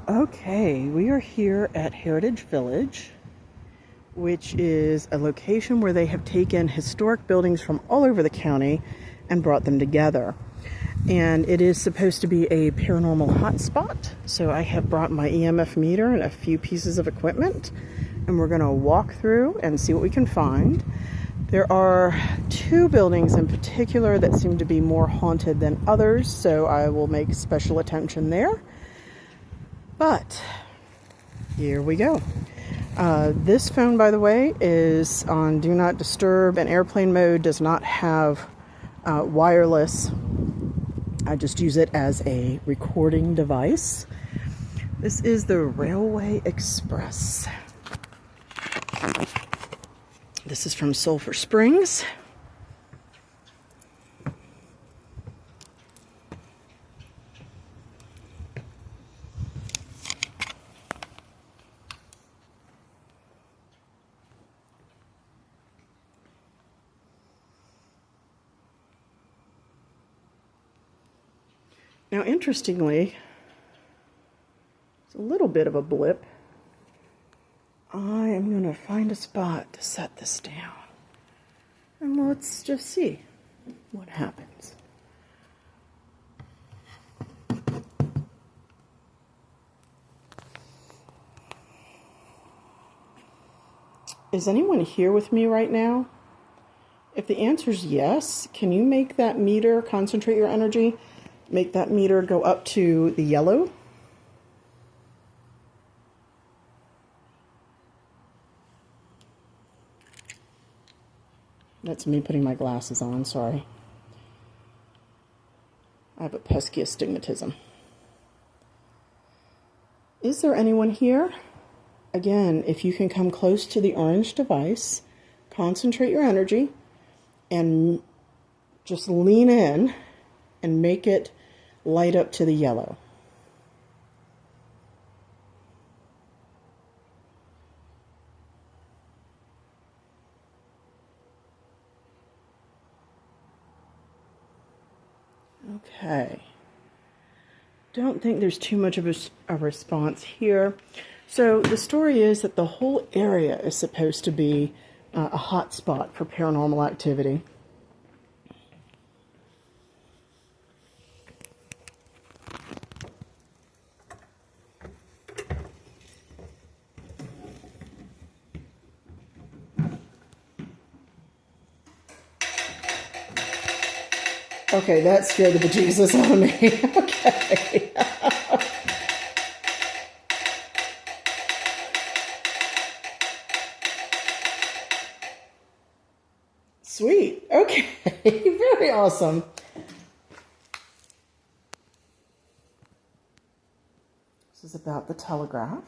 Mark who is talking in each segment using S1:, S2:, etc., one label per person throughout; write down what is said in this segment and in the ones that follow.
S1: Okay, we are here at Heritage Village, which is a location where they have taken historic buildings from all over the county and brought them together. And it is supposed to be a paranormal hotspot, so I have brought my EMF meter and a few pieces of equipment, and we're going to walk through and see what we can find. There are two buildings in particular that seem to be more haunted than others, so I will make special attention there. But here we go. This phone, by the way, is on Do Not Disturb and airplane mode, does not have wireless. I just use it as a recording device. This is the Railway Express. This is from Sulphur Springs. Now, interestingly, it's a little bit of a blip. I am going to find a spot to set this down. And let's just see what happens. Is anyone here with me right now? If the answer is yes, can you make that meter, concentrate your energy, make that meter go up to the yellow? That's me putting my glasses on, sorry. I have a pesky astigmatism. Is there anyone here? Again, if you can come close to the orange device, concentrate your energy, and just lean in and make it light up to the yellow. Okay. Don't think there's too much of a response here. So the story is that the whole area is supposed to be a hot spot for paranormal activity. Okay, that scared the bejesus out of me. Okay. Sweet. Okay. Very awesome. This is about the telegraph.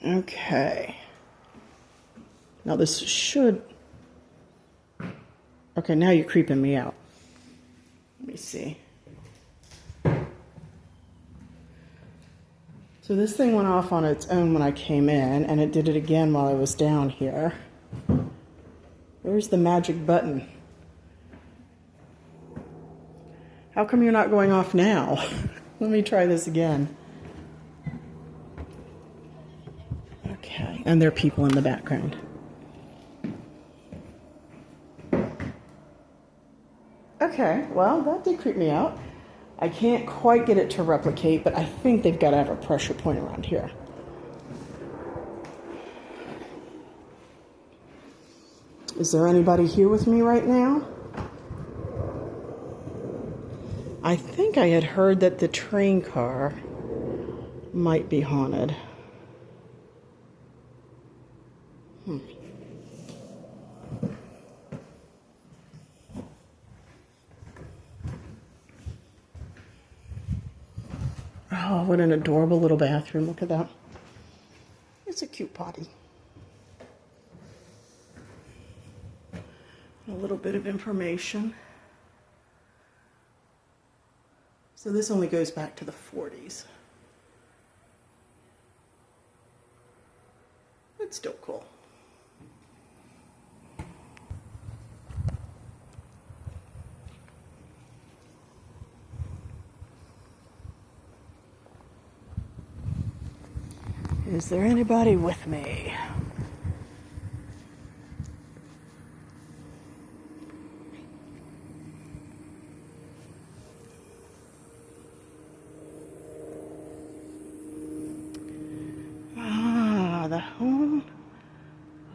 S1: Okay. Now this should... Okay, now you're creeping me out. Let me see. So this thing went off on its own when I came in, and it did it again while I was down here. Where's the magic button? How come you're not going off now? Let me try this again. Okay, and there are people in the background. Okay, well, that did creep me out. I can't quite get it to replicate, but I think they've got to have a pressure point around here. Is there anybody here with me right now? I think I had heard that the train car might be haunted. Oh, what an adorable little bathroom. Look at that. It's a cute potty. A little bit of information. So this only goes back to the 40s. It's still cool. Is there anybody with me? The home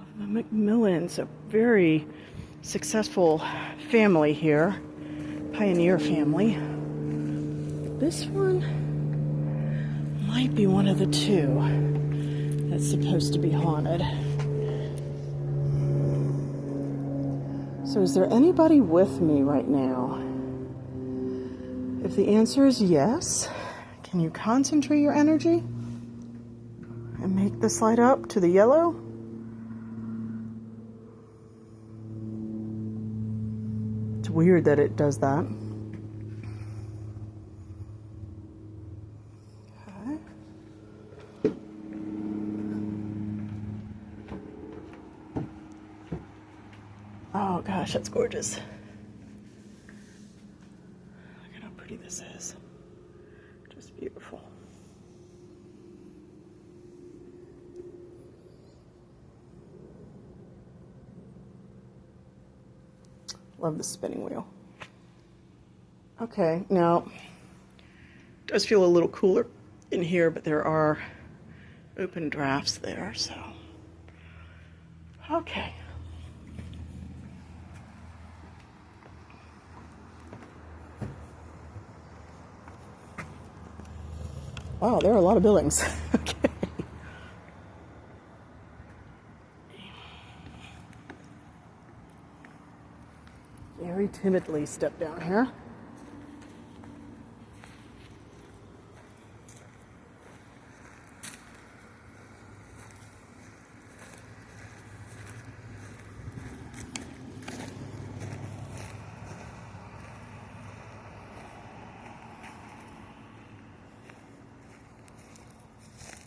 S1: of the McMullens, a very successful family here, pioneer family. This one might be one of the two that's supposed to be haunted. So is there anybody with me right now? If the answer is yes, can you concentrate your energy and make this light up to the yellow? It's weird that it does that. Okay. Oh gosh, that's gorgeous. Look at how pretty this is. Just beautiful. Love the spinning wheel. Okay, now, it does feel a little cooler in here, but there are open drafts there, so. Okay. Wow, there are a lot of buildings. Okay. Very timidly step down here.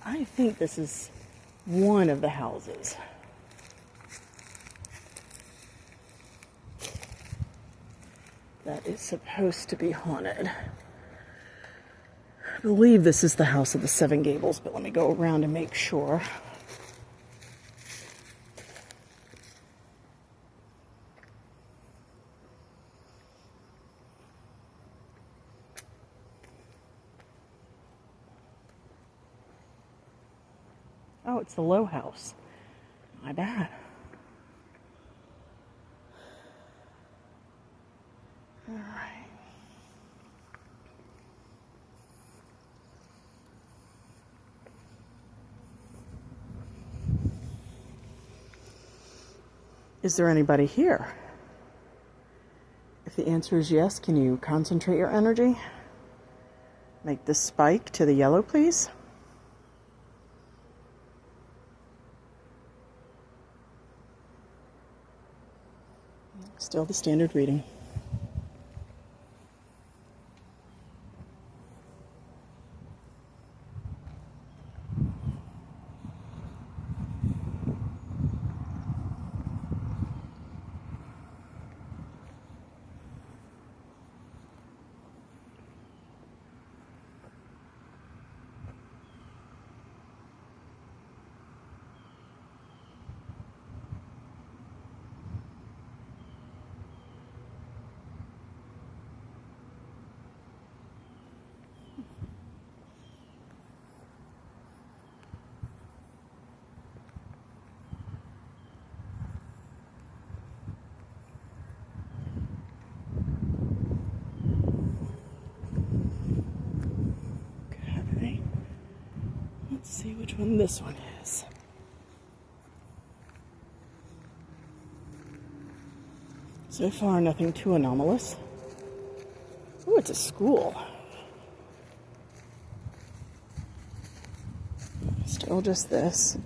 S1: I think this is one of the houses. That is supposed to be haunted. I believe this is the house of the Seven Gables, but let me go around and make sure. Oh, it's the Lowe house. My bad. All right. Is there anybody here? If the answer is yes, can you concentrate your energy? Make this spike to the yellow, please. Still the standard reading. Let's see which one this one is. So far, nothing too anomalous. Oh, it's a school. Still just this.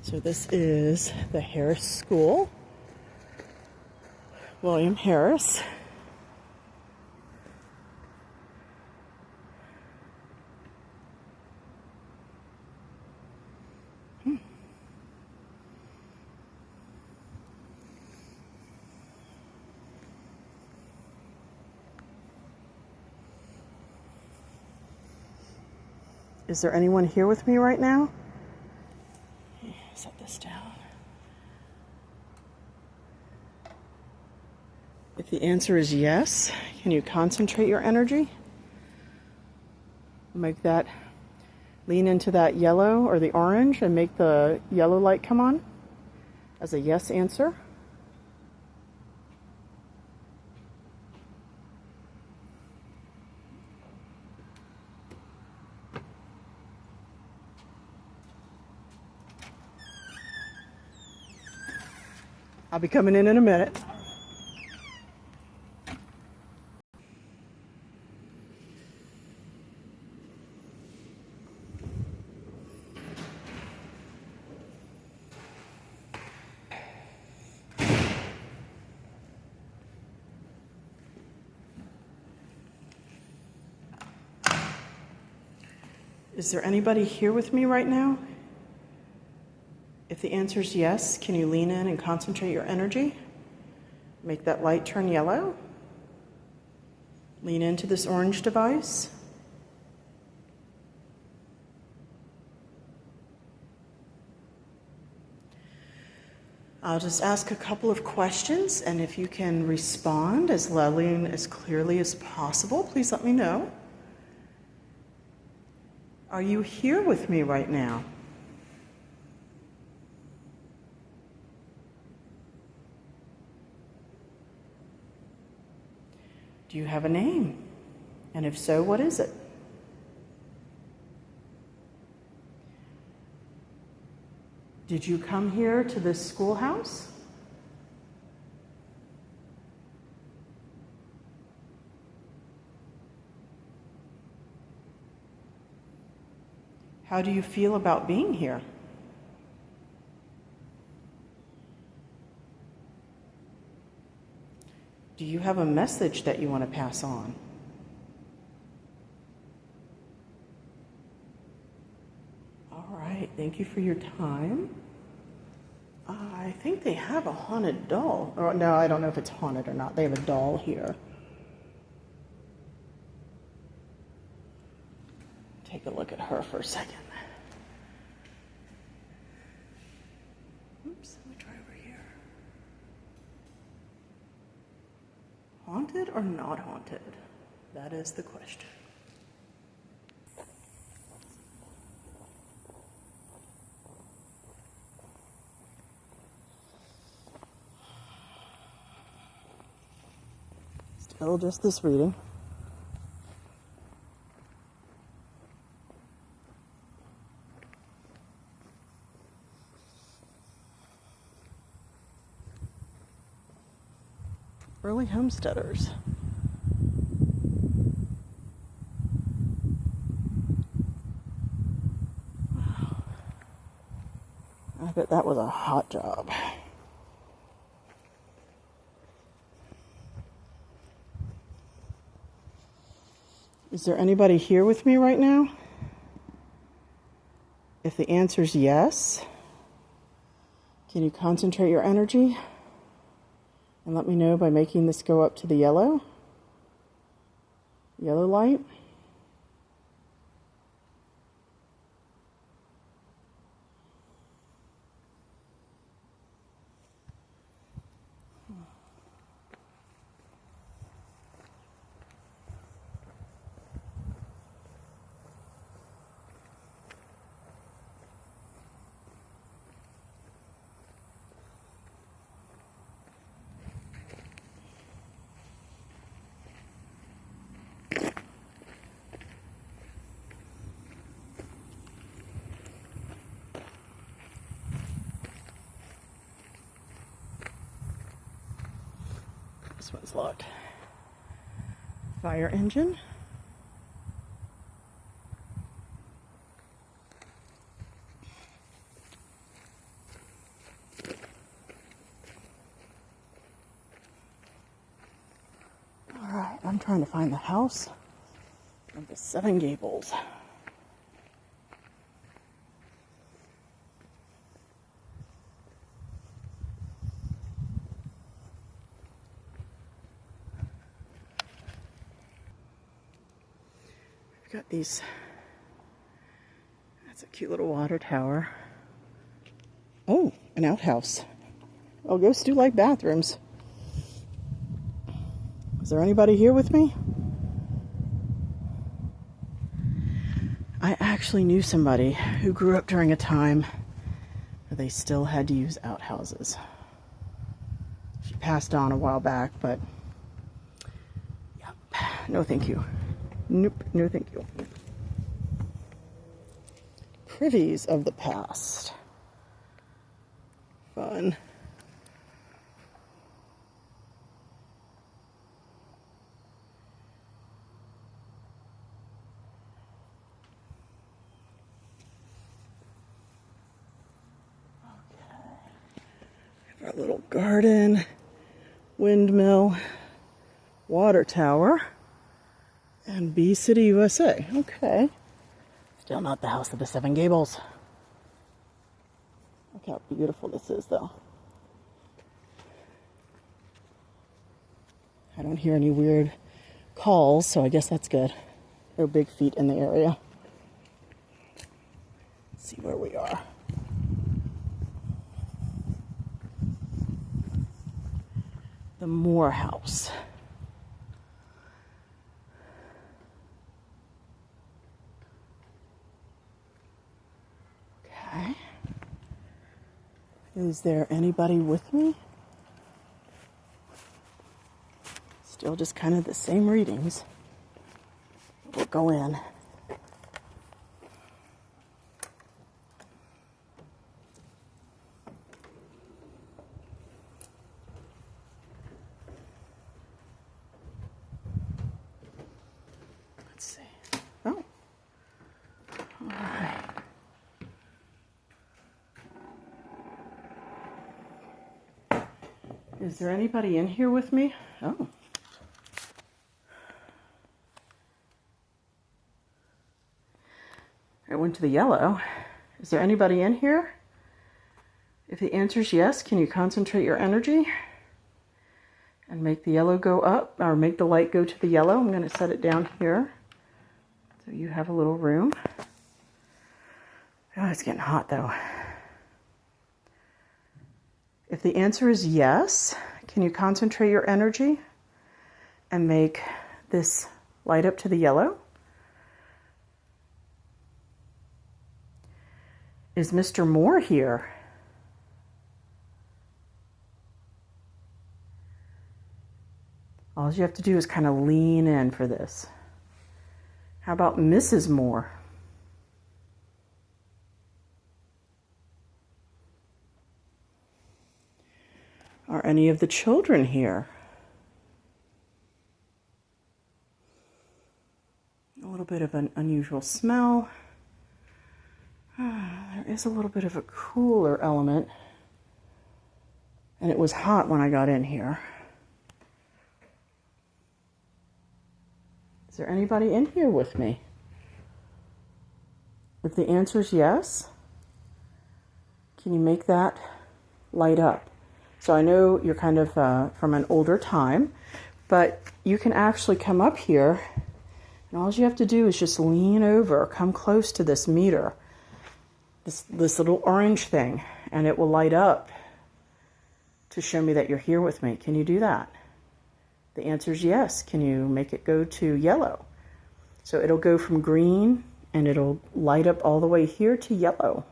S1: So this is the Harris School. William Harris. Is there anyone here with me right now? Set this down. If the answer is yes, can you concentrate your energy? Make that, lean into that yellow or the orange and make the yellow light come on as a yes answer. I'll be coming in a minute. Is there anybody here with me right now? If the answer is yes, can you lean in and concentrate your energy? Make that light turn yellow. Lean into this orange device. I'll just ask a couple of questions, and if you can respond as loudly and as clearly as possible, please let me know. Are you here with me right now? Do you have a name? And if so, what is it? Did you come here to this schoolhouse? How do you feel about being here? Do you have a message that you want to pass on? All right, thank you for your time. I think they have a haunted doll. Or, no, I don't know if it's haunted or not. They have a doll here. Take a look at her for a second. Oops, let me try over here. Haunted or not haunted? That is the question. Still just this reading. Early homesteaders. Wow. I bet that was a hot job. Is there anybody here with me right now? If the answer is yes, can you concentrate your energy? And let me know by making this go up to the yellow light. This one's locked. Fire engine. All right, I'm trying to find the house of the Seven Gables. Got these Cute little water tower. Oh, an outhouse. Oh, ghosts do like bathrooms. Is there anybody here with me? I actually knew somebody who grew up during a time where they still had to use outhouses. She passed on a while back, but yep, no thank you. Nope, no thank you. Privies of the past. Fun. Our little garden, windmill, water tower, and Bee City, USA. Okay. Still not the House of the Seven Gables. Look how beautiful this is, though. I don't hear any weird calls, so I guess that's good. No big feet in the area. Let's see where we are. The Moore House. Okay. Is there anybody with me? Still just kind of the same readings. We'll go in. Let's see. Oh. All right. Is there anybody in here with me? Oh. I went to the yellow. Is there anybody in here? If the answer is yes, can you concentrate your energy and make the yellow go up, or make the light go to the yellow? I'm going to set it down here so you have a little room. Oh, it's getting hot though. If the answer is yes, can you concentrate your energy and make this light up to the yellow? Is Mr. Moore here? All you have to do is kind of lean in for this. How about Mrs. Moore? Are any of the children here? A little bit of an unusual smell. There is a little bit of a cooler element. And it was hot when I got in here. Is there anybody in here with me? If the answer is yes, can you make that light up? So I know you're kind of from an older time, but you can actually come up here, and all you have to do is just lean over, come close to this meter, this little orange thing, and it will light up to show me that you're here with me. Can you do that? The answer is yes. Can you make it go to yellow? So it'll go from green, and it'll light up all the way here to yellow.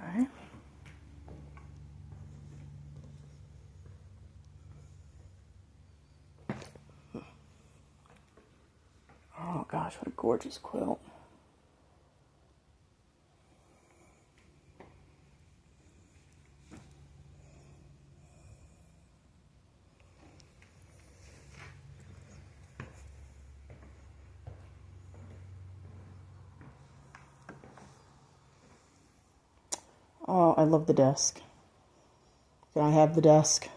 S1: Okay. Oh gosh, what a gorgeous quilt. Oh, I love the desk. Can I have the desk?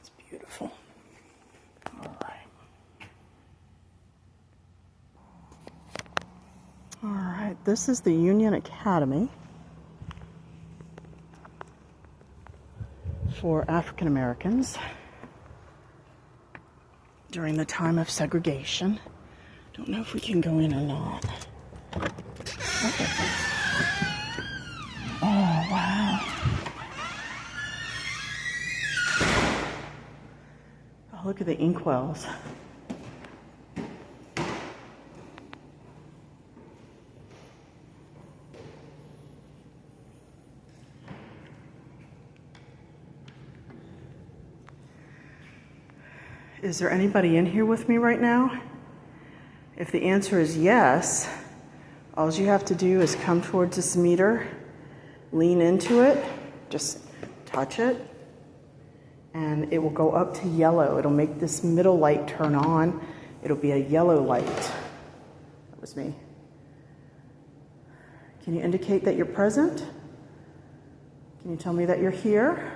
S1: It's beautiful. All right. All right, this is the Union Academy for African Americans during the time of segregation. Don't know if we can go in or not. Okay. Oh, wow. Oh, look at the inkwells. Is there anybody in here with me right now? If the answer is yes, all you have to do is come towards this meter, lean into it, just touch it, and it will go up to yellow. It'll make this middle light turn on. It'll be a yellow light. That was me. Can you indicate that you're present? Can you tell me that you're here?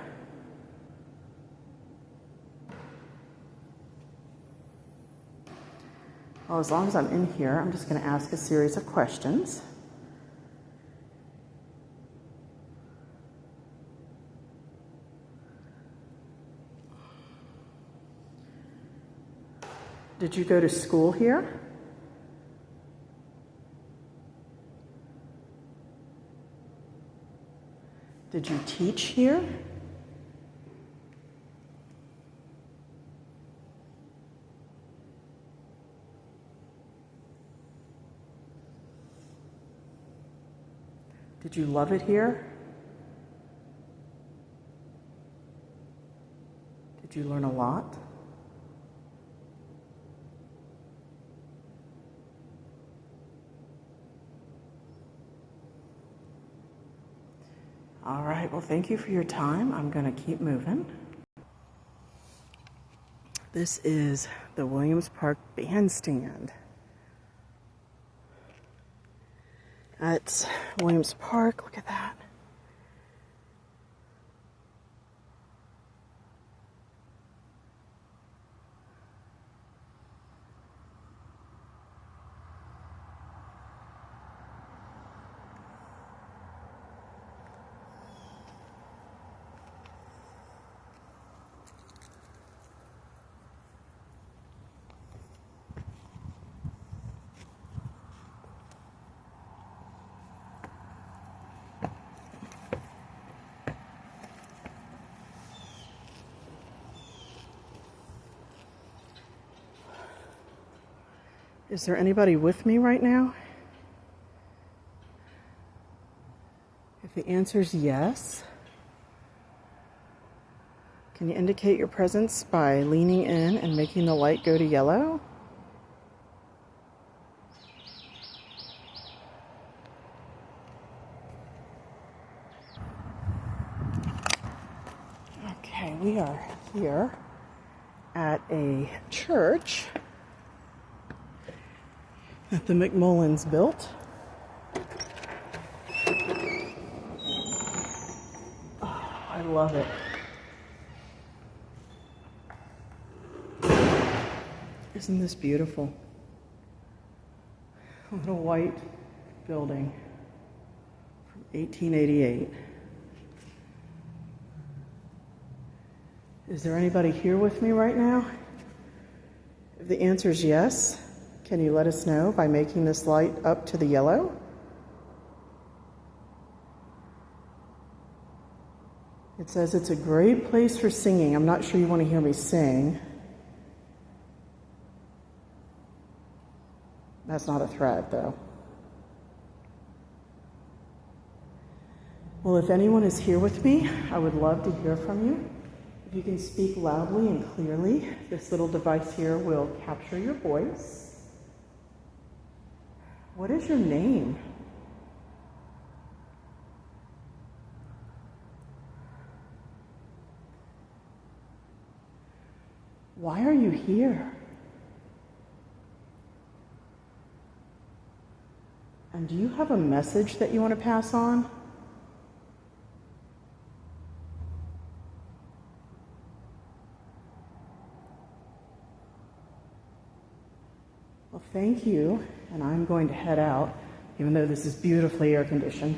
S1: Well, as long as I'm in here, I'm just going to ask a series of questions. Did you go to school here? Did you teach here? Did you love it here? Did you learn a lot? All right, well, thank you for your time. I'm going to keep moving. This is the Williams Park Bandstand. At Williams Park, look at that. Is there anybody with me right now? If the answer is yes, can you indicate your presence by leaning in and making the light go to yellow? Okay, we are here at a church that the McMullens built. Oh, I love it. Isn't this beautiful? A little white building from 1888. Is there anybody here with me right now? If the answer is yes, can you let us know by making this light up to the yellow? It says it's a great place for singing. I'm not sure you want to hear me sing. That's not a threat, though. Well, if anyone is here with me, I would love to hear from you. If you can speak loudly and clearly, this little device here will capture your voice. What is your name? Why are you here? And do you have a message that you want to pass on? Well, thank you, and I'm going to head out, even though this is beautifully air conditioned.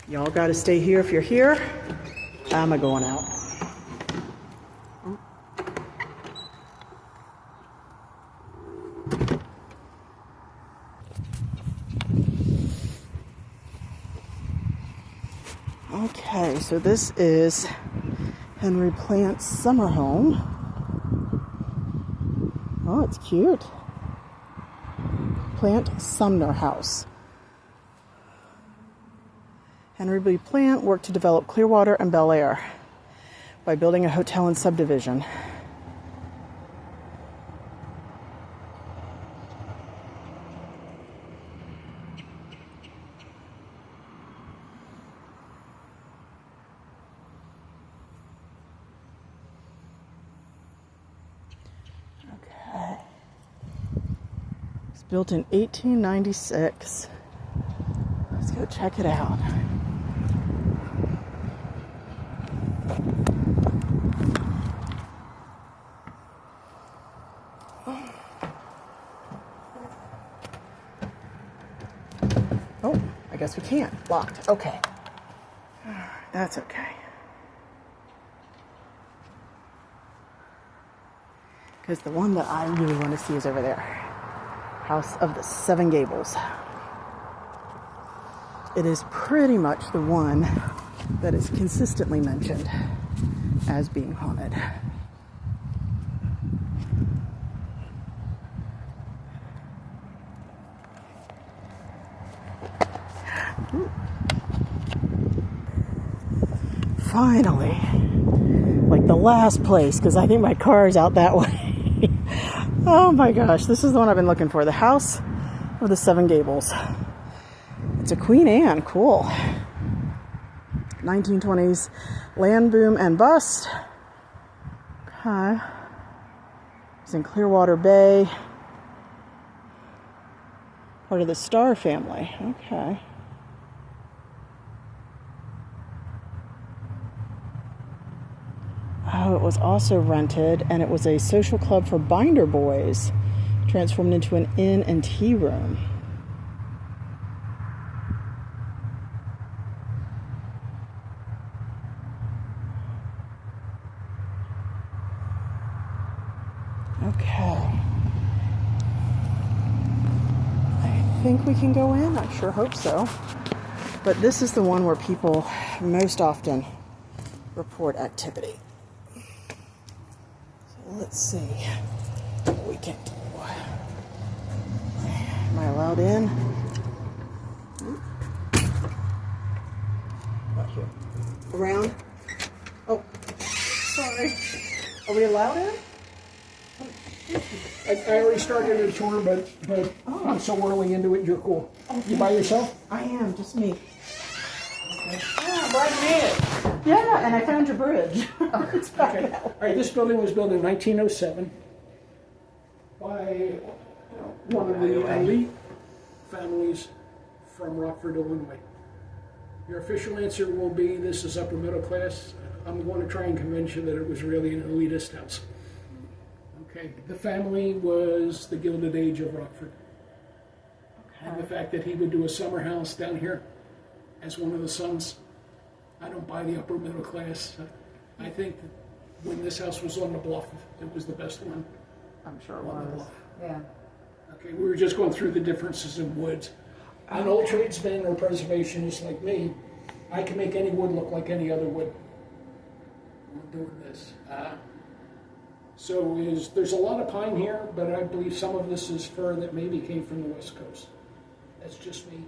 S1: Y'all got to stay here if you're here. I'm going out. Okay, so this is Henry Plant's summer home. Oh, it's cute. Plant Sumner House. Henry B. Plant worked to develop Clearwater and Bel Air by building a hotel and subdivision. Okay. It's built in 1896. Let's go check it out. Oh, I guess we can't. Locked. Okay. That's okay. Because the one that I really want to see is over there. House of the Seven Gables. It is pretty much the one that is consistently mentioned as being haunted. Ooh. Finally, like the last place, because I think my car is out that way. Oh my gosh, this is the one I've been looking for. The House of the Seven Gables. It's a Queen Anne, cool. 1920s land boom and bust. Okay. It's in Clearwater Bay. Part of the Starr family. Okay. Oh, it was also rented, and it was a social club for binder boys, transformed into an inn and tea room. Okay. I think we can go in. I sure hope so. But this is the one where people most often report activity. Let's see what we can do. Am I allowed in? Not here. Around? Oh, sorry. Are we allowed in?
S2: I already started a tour, but I'm so early into it, you're cool. Okay. You by yourself?
S1: I am, just me.
S2: Okay. Yeah, glad you made it.
S1: Yeah, and I found your bridge. It's back
S2: Okay. All right, this building was built in 1907 by one of the elite families from Rockford, Illinois. Your official answer will be this is upper middle class. I'm going to try and convince you that it was really an elitist house. Okay, the family was the Gilded Age of Rockford. Okay. And the fact that he would do a summer house down here as one of the sons, I don't buy the upper middle class. I think that when this house was on the bluff, it was the best one.
S1: I'm sure it was.
S3: Yeah.
S2: Okay, we were just going through the differences in woods. An old tradesman or preservationist like me, I can make any wood look like any other wood. We're doing this. There's a lot of pine here, but I believe some of this is fir that maybe came from the West Coast. That's just me.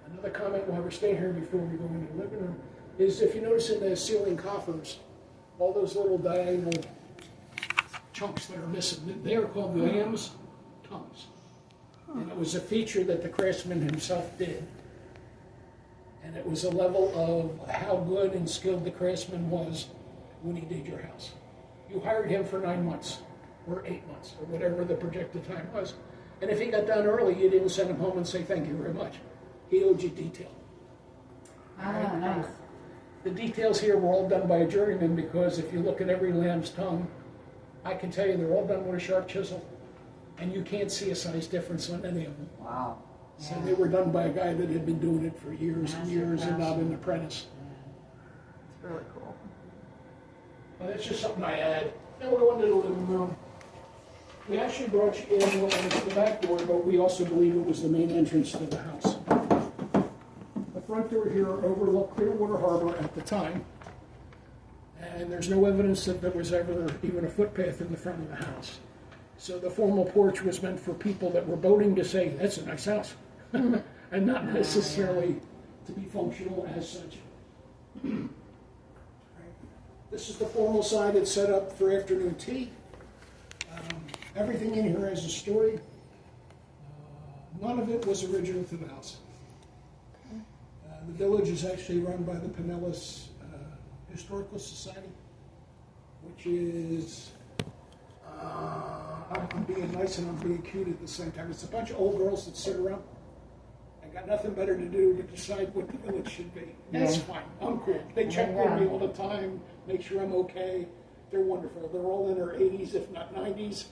S2: Another comment while we're staying here before we go into the living room is if you notice in the ceiling coffers, all those little diagonal chunks that are missing, they are called lamb's tongues. And it was a feature that the craftsman himself did. And it was a level of how good and skilled the craftsman was when he did your house. You hired him for 9 months, or 8 months, or whatever the projected time was. And if he got done early, you didn't send him home and say thank you very much. He owed you detail.
S3: Ah, nice.
S2: The details here were all done by a journeyman because if you look at every lamb's tongue, I can tell you they're all done with a sharp chisel, and you can't see a size difference on any of them.
S3: Wow.
S2: So they were done by a guy that had been doing it for years and years and not an apprentice.
S1: It's really cool.
S2: Well, that's just something I add. Now we'll go into the living room. We actually brought you in the back door, but we also believe it was the main entrance to the house. The front door here overlooked Clearwater Harbor at the time, and there's no evidence that there was ever even a footpath in the front of the house. So the formal porch was meant for people that were boating to say, that's a nice house, and not necessarily to be functional as such. This is the formal side. It's set up for afternoon tea. Everything in here has a story. None of it was original to the house. The village is actually run by the Pinellas Historical Society, which is, I'm being nice and I'm being cute at the same time. It's a bunch of old girls that sit around and got nothing better to do to decide what the village should be. That's fine. I'm cool. They check on me all the time, make sure I'm okay. They're wonderful. They're all in their 80s, if not 90s.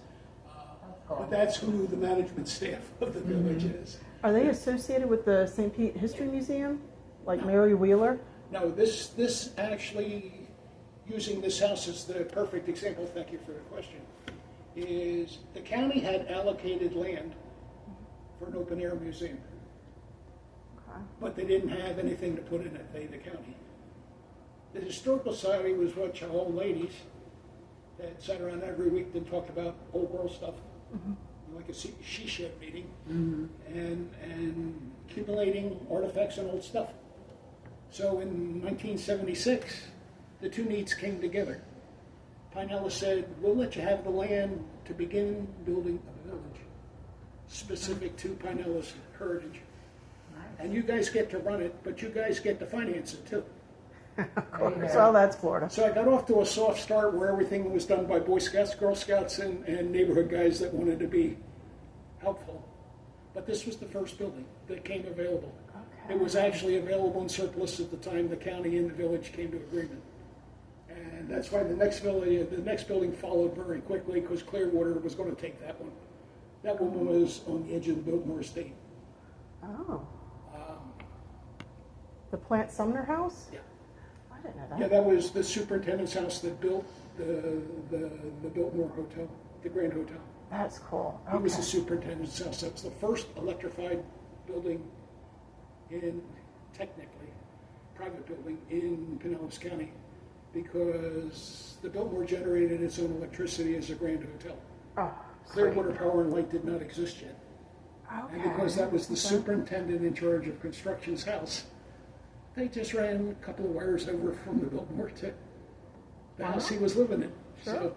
S2: But that's who the management staff of the village is.
S1: Are they associated with the St. Pete History Museum, like Mary Wheeler?
S2: No, this actually, using this house as the perfect example, thank you for the question, is the county had allocated land for an open air museum.
S1: Okay.
S2: But they didn't have anything to put in it, the county. The Historical Society was a bunch of old ladies that sat around every week and talked about old girl stuff. Like a she-shed meeting, and accumulating artifacts and old stuff. So in 1976, the two needs came together. Pinellas said, we'll let you have the land to begin building a village specific to Pinellas heritage. And you guys get to run it, but you guys get to finance it too.
S1: Well, that's Florida.
S2: So I got off to a soft start where everything was done by Boy Scouts, Girl Scouts, and neighborhood guys that wanted to be helpful. But this was the first building that came available. Okay. It was actually available in surplus at the time the county and the village came to agreement. And that's why the next building followed very quickly, because Clearwater was going to take that one. That one was on the edge of the Biltmore Estate.
S1: Oh. The Plant Sumner House?
S2: Yeah.
S1: I didn't know that.
S2: Yeah, that was the superintendent's house that built the Biltmore Hotel, the Grand Hotel.
S1: That's cool.
S2: It was the superintendent's house. That was the first electrified building technically, private building in Pinellas County, because the Biltmore generated its own electricity as a Grand Hotel.
S1: Oh,
S2: Clearwater Power and Light did not exist yet.
S1: Okay.
S2: And because that was the superintendent in charge of construction's house, they just ran a couple of wires over from the Biltmore to the house he was living in.
S1: Sure.
S2: So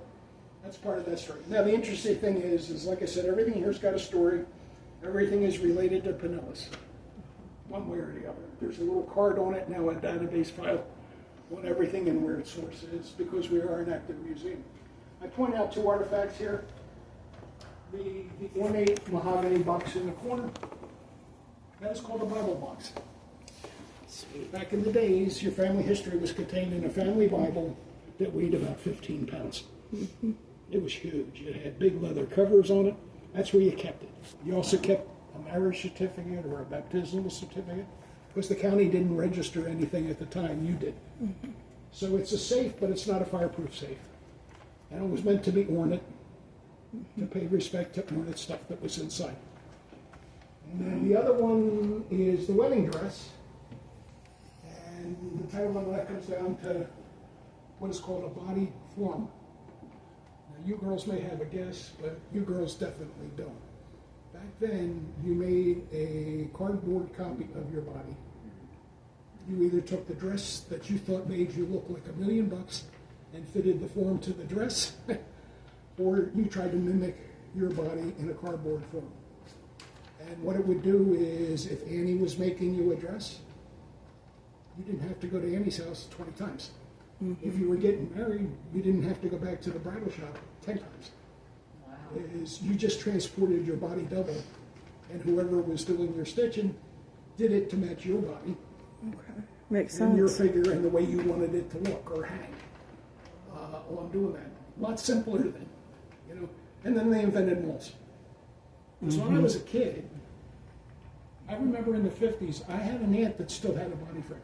S2: that's part of that story. Now the interesting thing is like I said, everything here's got a story. Everything is related to Pinellas, one way or the other. There's a little card on it now, a database file on everything and where its source is, because we are an active museum. I point out two artifacts here. The ornate mahogany box in the corner, that is called a Bible box. Back in the days, your family history was contained in a family Bible that weighed about 15 pounds. It was huge. It had big leather covers on it. That's where you kept it. You also kept a marriage certificate or a baptismal certificate, because the county didn't register anything at the time. You did. So it's a safe, but it's not a fireproof safe. And it was meant to be ornate, to pay respect to ornate stuff that was inside. And then the other one is the wedding dress. And the title of that comes down to what is called a body form. Now, you girls may have a guess, but you girls definitely don't. Back then, you made a cardboard copy of your body. You either took the dress that you thought made you look like $1 million and fitted the form to the dress, or you tried to mimic your body in a cardboard form. And what it would do is, if Annie was making you a dress, you didn't have to go to Annie's house 20 times. If you were getting married, you didn't have to go back to the bridal shop 10 times. Wow. You just transported your body double, and whoever was doing your stitching did it to match your body.
S1: Okay. Makes sense.
S2: And your figure and the way you wanted it to look or hang. On doing that. A lot simpler then. you know. And then they invented malls. Because when I was a kid, I remember in the 50s, I had an aunt that still had a body frame.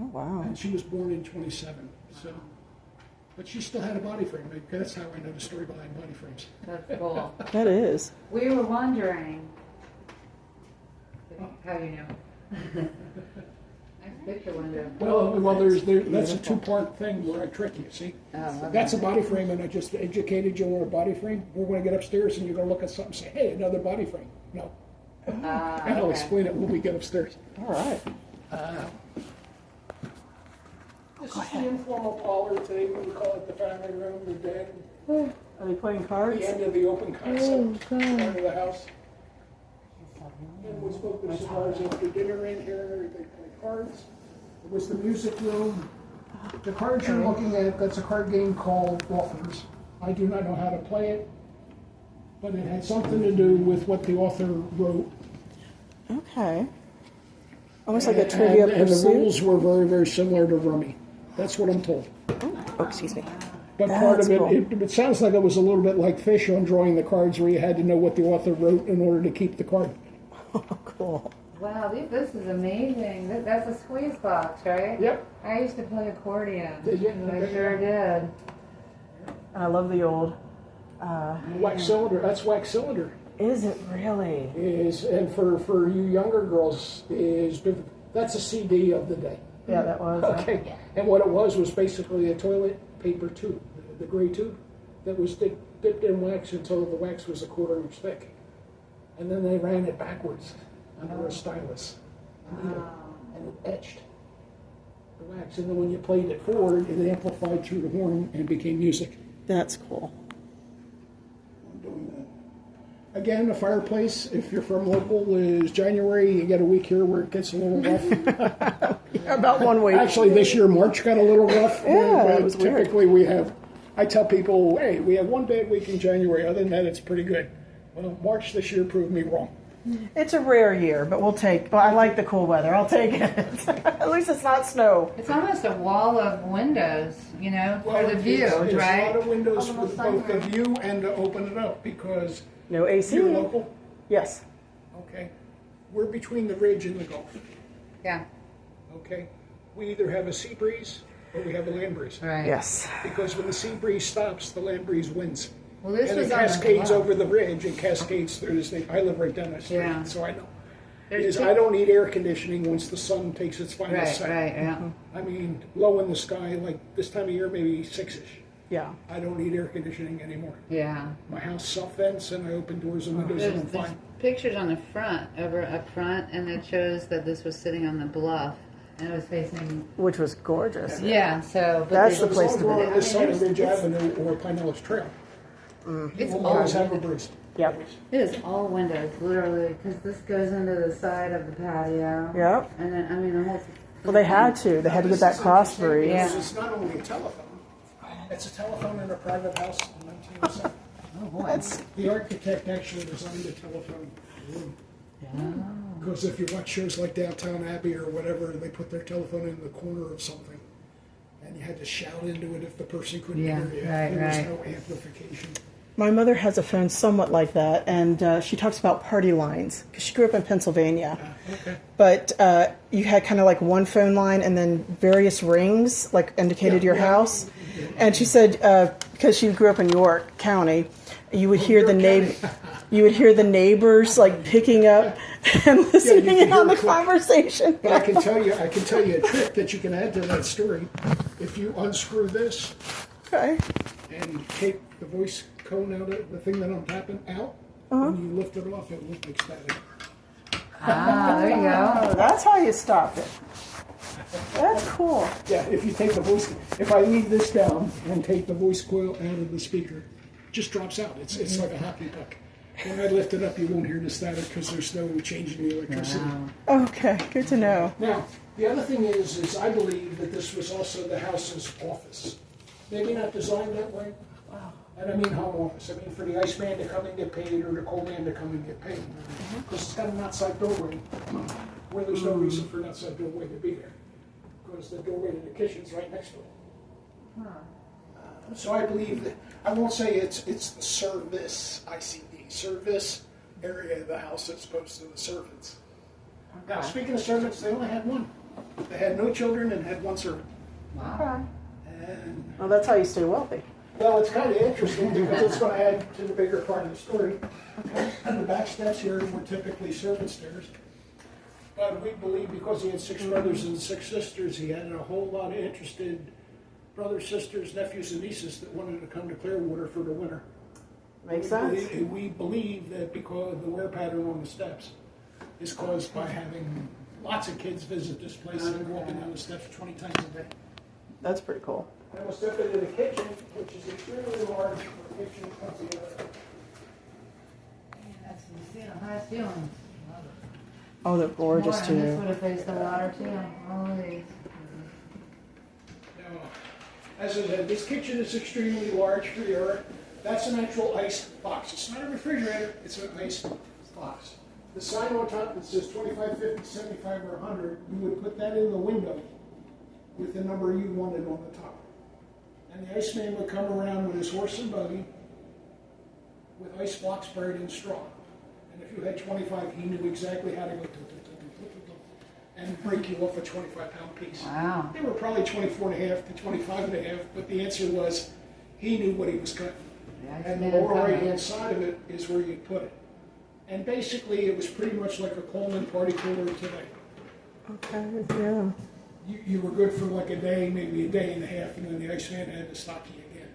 S1: Oh, wow.
S2: And she was born in 27, so. But she still had a body frame. That's how I know the story behind body frames.
S3: That's cool.
S1: That is.
S3: We were wondering how you know. Nice picture window.
S2: Well, that's a two-part thing where I trick you, see?
S3: Oh, okay.
S2: That's a body frame, and I just educated you on a body frame. We're going to get upstairs, and you're going to look at something and say, hey, another body frame. No. And I'll
S3: Okay.
S2: explain it when we get upstairs.
S1: All right.
S2: This is the informal parlor today. We call it the family room, the den,
S1: Are they playing cards?
S2: the end of the open concept part of the house. And we spoke to cigars after dinner in here, and everything, play cards. It was the music room. The cards you're looking at, that's a card game called Authors. I do not know how to play it, but it had something to do with what the author wrote.
S1: Okay. Almost like a Trivia
S2: And the
S1: Pursuit.
S2: rules were very, very similar to Rummy. That's what I'm told.
S1: Oh, excuse me.
S2: But part of
S1: That's cool.
S2: it sounds like it was a little bit like Fish on drawing the cards, where you had to know what the author wrote in order to keep the card.
S1: Oh, cool.
S3: Wow, this is amazing. That's a squeeze box, right?
S2: Yep.
S3: I used to play accordion.
S2: Did you?
S3: I sure did.
S1: And I love the old.
S2: Wax cylinder. That's wax cylinder.
S1: Is it really?
S2: And for you younger girls that's a CD of the day.
S1: Yeah, that was.
S2: Okay. And what it was basically a toilet paper tube, the gray tube, that was dipped in wax until the wax was a 1/4 inch thick. And then they ran it backwards under a stylus. And it etched the wax. And then when you played it forward, it amplified through the horn and became music.
S1: That's cool.
S2: I'm doing that. Again, the fireplace, if you're from local, is January. You get a week here where it gets a little rough.
S1: About 1 week.
S2: Actually, this year, March got a little rough.
S1: Yeah, it was weird.
S2: Typically, I tell people, hey, we have one bad week in January. Other than that, it's pretty good. Well, March this year proved me wrong.
S1: It's a rare year, but I like the cool weather. I'll take it. At least it's not snow.
S3: It's almost a wall of windows, you know, for the view,
S2: it's
S3: right?
S2: a lot of windows for
S3: Almost
S2: both the
S3: sunroom.
S2: view and to open it up because
S1: No AC.
S2: you're local.
S1: Yes.
S2: Okay. We're between the ridge and the Gulf.
S3: Yeah,
S2: Okay. We either have a sea breeze or we have a land breeze.
S3: right.
S1: Yes.
S2: Because when the sea breeze stops, the land breeze wins.
S3: Well, this
S2: And
S3: was
S2: it
S3: on the
S2: cascades
S3: bluff.
S2: over the ridge and cascades through this thing. I live right down that street,
S3: Yeah.
S2: so I know.
S3: There's
S2: I don't need air conditioning once the sun takes its final
S3: Right,
S2: set.
S3: right, yeah.
S2: I mean, low in the sky, like this time of year, maybe 6-ish.
S1: Yeah.
S2: I don't need air conditioning anymore.
S3: Yeah.
S2: My house self-vents and I open doors and windows and I'm
S3: There's
S2: fine.
S3: pictures on the front, up front, and it shows that this was sitting on the bluff, and it was facing.
S1: Which was gorgeous.
S3: Yeah, so. But
S1: That's
S3: they-
S1: the place to be.
S2: On this side of
S3: there's-
S2: Ridge Avenue or Pinellas Trail.
S3: It's
S2: We'll
S3: all.
S2: always have a breeze.
S1: Yep.
S3: It is all windows, literally, because this goes into the side of the patio.
S1: Yep.
S3: And then, I mean, the whole.
S1: Well, they had to. They had to get that cross breeze.
S3: Yeah.
S2: It's not only a telephone. It's a telephone in a private house in 1907.
S3: Oh, boy.
S1: That's
S2: The architect actually designed the telephone room. Because if you watch shows like Downtown Abbey or whatever, they put their telephone in the corner of something. And you had to shout into it if the person couldn't
S3: Yeah,
S2: hear you.
S3: right,
S2: There was
S3: right.
S2: no amplification.
S1: My mother has a phone somewhat like that, and she talks about party lines because she grew up in Pennsylvania.
S2: Okay.
S1: But you had kind of like one phone line and then various rings, like indicated your house. And she said because she grew up in York County, you would hear the you would hear the neighbors like picking up and listening
S2: could
S1: in
S2: hear
S1: on the
S2: the click.
S1: conversation.
S2: But I can tell you a trick that you can add to that story. If you unscrew this
S1: Okay.
S2: and take the voice cone out of the thing that I'm tapping out, when you lift it off, it won't make static.
S3: Ah, there you go.
S1: Oh, that's how you stop it. That's cool.
S2: Yeah, if you take the voice, if I leave this down and take the voice coil out of the speaker, it just drops out. It's like a hockey puck. When I lift it up, you won't hear the static because there's no change in the electricity.
S1: Okay, good to know.
S2: Now, the other thing is I believe that this was also the house's office. Maybe not designed that way. And I mean home office. I mean for the iceman to come and get paid or the coal man to come and get paid. Because it's got an outside doorway where there's no reason for an outside doorway to be there. Because the doorway to the kitchen's right next to it. So I believe that, I won't say it's the service, ICD, service area of the house as opposed to the servants. Now, speaking of servants, they only had one. They had no children and had one servant.
S3: Wow.
S2: And,
S1: Well, that's how you stay wealthy.
S2: well, it's kind of interesting because it's going to add to the bigger part of the story. And the back steps here were typically servant stairs. But we believe because he had 6 brothers and 6 sisters, he had a whole lot of interested brothers, sisters, nephews, and nieces that wanted to come to Clearwater for the winter.
S1: Makes sense.
S2: We believe that because the wear pattern on the steps is caused by having lots of kids visit this place and walking down the steps 20 times a day.
S1: That's pretty cool.
S2: Then we'll step into the kitchen, which is extremely large for a kitchen comes together.
S3: That's high ceilings.
S1: Oh, they're gorgeous
S3: And this
S1: too.
S3: would have faced the water too. All of these.
S2: Now, as I said, this kitchen is extremely large for your. That's an actual ice box. It's not a refrigerator, it's an ice box. The sign on top that says 25, 50, 75, or 100, you would put that in the window with the number you wanted on the top. And the Iceman would come around with his horse and buggy with ice blocks buried in straw. And if you had 25, he knew exactly how to go and break you off a 25-pound piece.
S3: Wow.
S2: They were probably 24 and a half to 25 and a half, but the answer was he knew what he was cutting. And the lower right-hand side of it is where you put it. And basically, it was pretty much like a Coleman party cooler today.
S1: Okay, yeah.
S2: You were good for like a day, maybe a day and a half, and then the Iceman had to stock you again.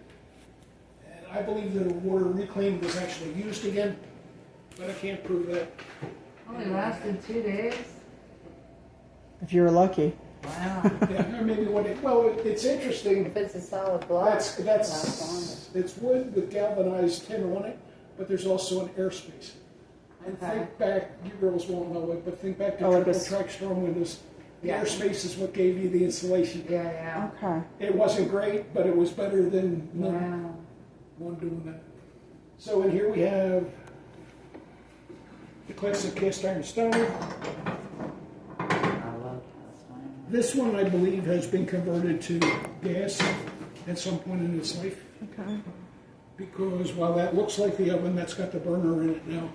S2: And I believe that a water reclaim was actually used again, but I can't prove that.
S3: Only lasted 2 days.
S1: If you were lucky.
S3: Wow.
S2: Yeah, or maybe one day. Well, it's interesting.
S3: If it's a solid block,
S2: It's wood with galvanized tin on it, but there's also an airspace. And
S3: Okay.
S2: think back, you girls won't know it, but think back to
S1: like
S2: triple track storm windows. The
S3: Yeah.
S2: airspace is what gave you the insulation.
S3: Yeah.
S1: Okay.
S2: It wasn't great, but it was better than
S3: Wow.
S2: one doing that. So in here we have the classic cast iron stove.
S3: I love cast iron.
S2: This one, I believe, has been converted to gas at some point in its life.
S1: Okay.
S2: Because while that looks like the oven, that's got the burner in it now.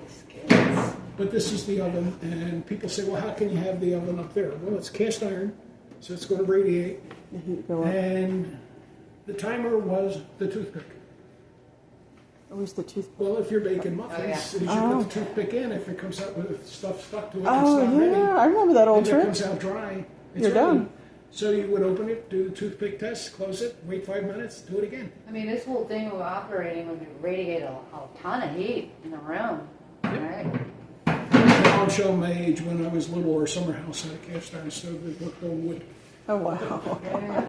S2: But this is the oven, and people say, well, how can you have the oven up there? Well, it's cast iron, so it's going to radiate.
S1: The heat go up.
S2: And the timer was the toothpick.
S1: What was the tooth?
S2: Well, if you're baking muffins,
S3: Oh, yeah.
S2: as you put the toothpick in, if it comes out with stuff stuck to it,
S1: Oh,
S2: it's not ready.
S1: yeah. I remember that old
S2: If it
S1: trick.
S2: comes out dry, it's
S1: You're
S2: ready.
S1: done.
S2: So you would open it, do the toothpick test, close it, wait 5 minutes, do it again.
S3: I mean, this whole thing of operating would radiate a ton of heat in the room, right?
S2: I'll show my age when I was little. Our summer house had a cast iron stove that looked old wood.
S1: Oh, wow.
S3: Yeah.